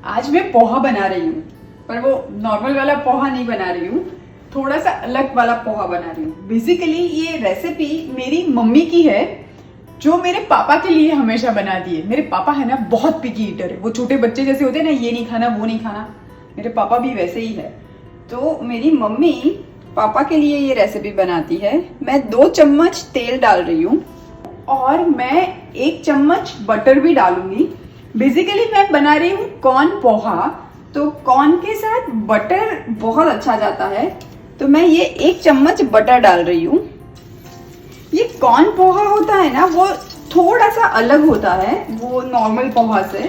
आज मैं पोहा बना रही हूँ, पर वो नॉर्मल वाला पोहा नहीं बना रही हूँ, थोड़ा सा अलग वाला पोहा बना रही हूँ। बेसिकली ये रेसिपी मेरी मम्मी की है, जो मेरे पापा के लिए हमेशा बनाती है। मेरे पापा है ना बहुत पिकी ईटर है, वो छोटे बच्चे जैसे होते हैं ना, ये नहीं खाना वो नहीं खाना, मेरे पापा भी वैसे ही है। तो मेरी मम्मी पापा के लिए ये रेसिपी बनाती है। मैं 2 चम्मच तेल डाल रही हूँ और मैं 1 चम्मच बटर भी डालूंगी। बेसिकली मैं बना रही हूँ कॉर्न पोहा, तो कॉर्न के साथ बटर बहुत अच्छा जाता है, तो मैं ये 1 चम्मच बटर डाल रही हूँ। ये कॉर्न पोहा होता है ना, वो थोड़ा सा अलग होता है वो नॉर्मल पोहा से।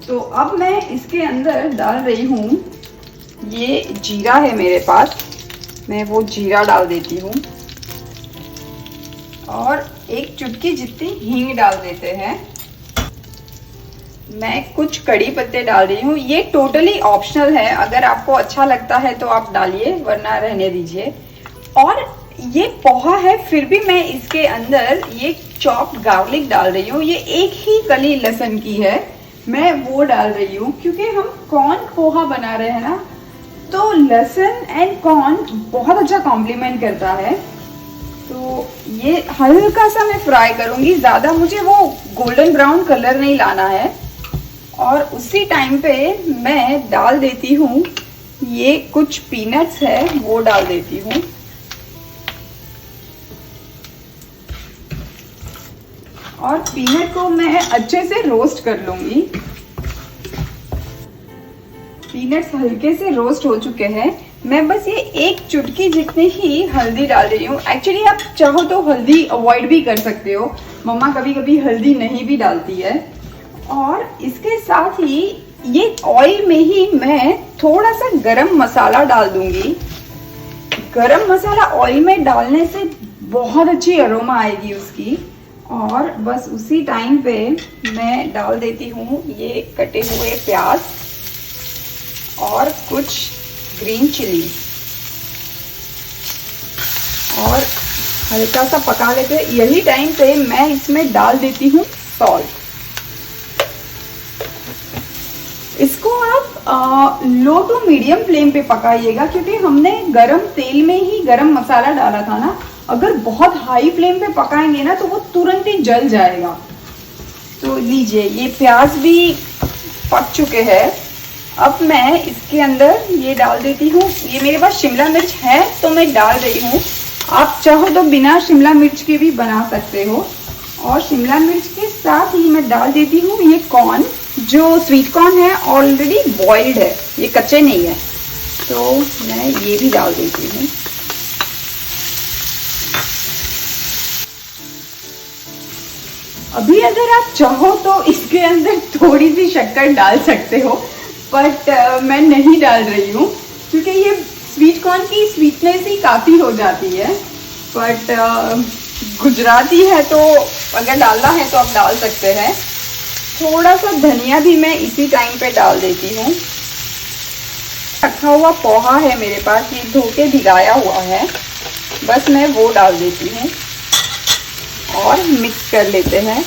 तो अब मैं इसके अंदर डाल रही हूँ, ये जीरा है मेरे पास, मैं वो जीरा डाल देती हूँ और 1 चुटकी जितनी हींग डाल देते हैं। मैं कुछ कड़ी पत्ते डाल रही हूँ, ये टोटली ऑप्शनल है, अगर आपको अच्छा लगता है तो आप डालिए वरना रहने दीजिए। और ये पोहा है, फिर भी मैं इसके अंदर ये चॉप्ड गार्लिक डाल रही हूँ। ये 1 ही कली लहसुन की है, मैं वो डाल रही हूँ क्योंकि हम कॉर्न पोहा बना रहे हैं ना, तो लहसुन एंड कॉर्न बहुत अच्छा कॉम्प्लीमेंट करता है। तो ये हल्का सा मैं फ्राई करूंगी, ज़्यादा मुझे वो गोल्डन ब्राउन कलर नहीं लाना है। और उसी टाइम पे मैं डाल देती हूँ, ये कुछ पीनट्स है वो डाल देती हूँ। और पीनट को मैं अच्छे से रोस्ट कर लूंगी। पीनट्स हल्के से रोस्ट हो चुके हैं, मैं बस ये 1 चुटकी जितनी ही हल्दी डाल रही हूँ। एक्चुअली आप चाहो तो हल्दी अवॉइड भी कर सकते हो, मम्मा कभी कभी हल्दी नहीं भी डालती है। और इसके साथ ही ये ऑयल में ही मैं थोड़ा सा गरम मसाला डाल दूंगी। गरम मसाला ऑयल में डालने से बहुत अच्छी अरोमा आएगी उसकी। और बस उसी टाइम पे मैं डाल देती हूँ ये कटे हुए प्याज और कुछ ग्रीन चिली और हल्का सा पका लेते हैं। यही टाइम पे मैं इसमें डाल देती हूँ सॉल्ट। इसको आप लो टू मीडियम फ्लेम पे पकाइएगा, क्योंकि हमने गरम तेल में ही गरम मसाला डाला था ना। अगर बहुत हाई फ्लेम पे पकाएंगे ना तो वो तुरंत ही जल जाएगा। तो लीजिए, ये प्याज भी पक चुके हैं। अब मैं इसके अंदर ये डाल देती हूँ, ये मेरे पास शिमला मिर्च है तो मैं डाल रही हूँ। आप चाहो तो बिना शिमला मिर्च के भी बना सकते हो। और शिमला मिर्च के साथ ही मैं डाल देती हूँ ये कॉर्न, जो स्वीट कॉर्न है, ऑलरेडी बॉइल्ड है, ये कच्चे नहीं है, तो मैं ये भी डाल देती हूँ। अभी अगर आप चाहो तो इसके अंदर थोड़ी सी शक्कर डाल सकते हो, बट मैं नहीं डाल रही हूँ क्योंकि ये स्वीट कॉर्न की स्वीटनेस ही काफ़ी हो जाती है। बट गुजराती है तो अगर डालना है तो आप डाल सकते हैं। थोड़ा सा धनिया भी मैं इसी टाइम पे डाल देती हूँ। रखा हुआ पोहा है मेरे पास, ये धो के भिगाया हुआ है, बस मैं वो डाल देती हूँ और मिक्स कर लेते हैं।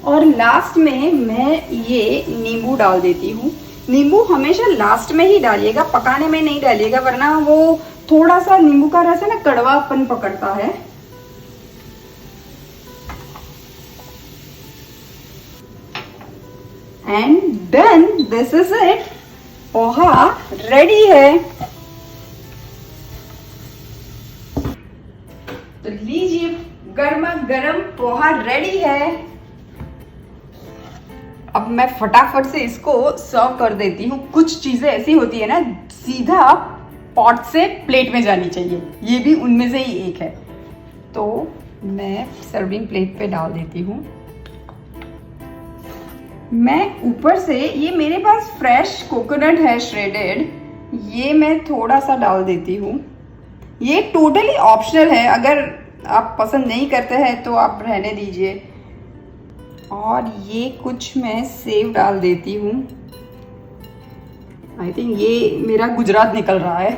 और लास्ट में मैं ये नींबू डाल देती हूँ। नींबू हमेशा लास्ट में ही डालिएगा, पकाने में नहीं डालिएगा, वरना वो थोड़ा सा नींबू का रस है ना, कड़वापन पकड़ता है। And then this is it, poha ready है। तो लीजिए, गर्मा गर्म पोहा रेडी है। अब मैं फटाफट से इसको सर्व कर देती हूँ। कुछ चीजें ऐसी होती है ना, सीधा पॉट से प्लेट में जानी चाहिए, ये भी उनमें से ही एक है। तो मैं सर्विंग प्लेट पे डाल देती हूँ। मैं ऊपर से, ये मेरे पास फ्रेश कोकोनट है श्रेडेड, ये मैं थोड़ा सा डाल देती हूँ। ये टोटली ऑप्शनल है, अगर आप पसंद नहीं करते हैं तो आप रहने दीजिए। और ये कुछ मैं सेव डाल देती हूँ। आई थिंक ये मेरा गुजरात निकल रहा है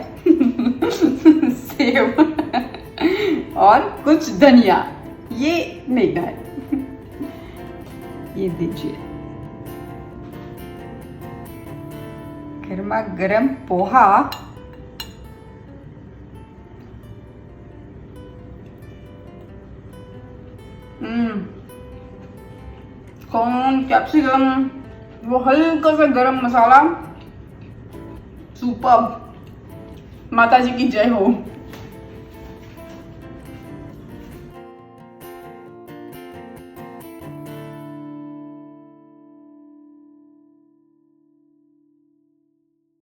सेव और कुछ धनिया, ये मेघना है। ये दीजिए गर्मा गर्म पोहा। कॉर्न, कैप्सिकम, वो हल्का सा गरम मसाला, सुपर। माता जी की जय हो।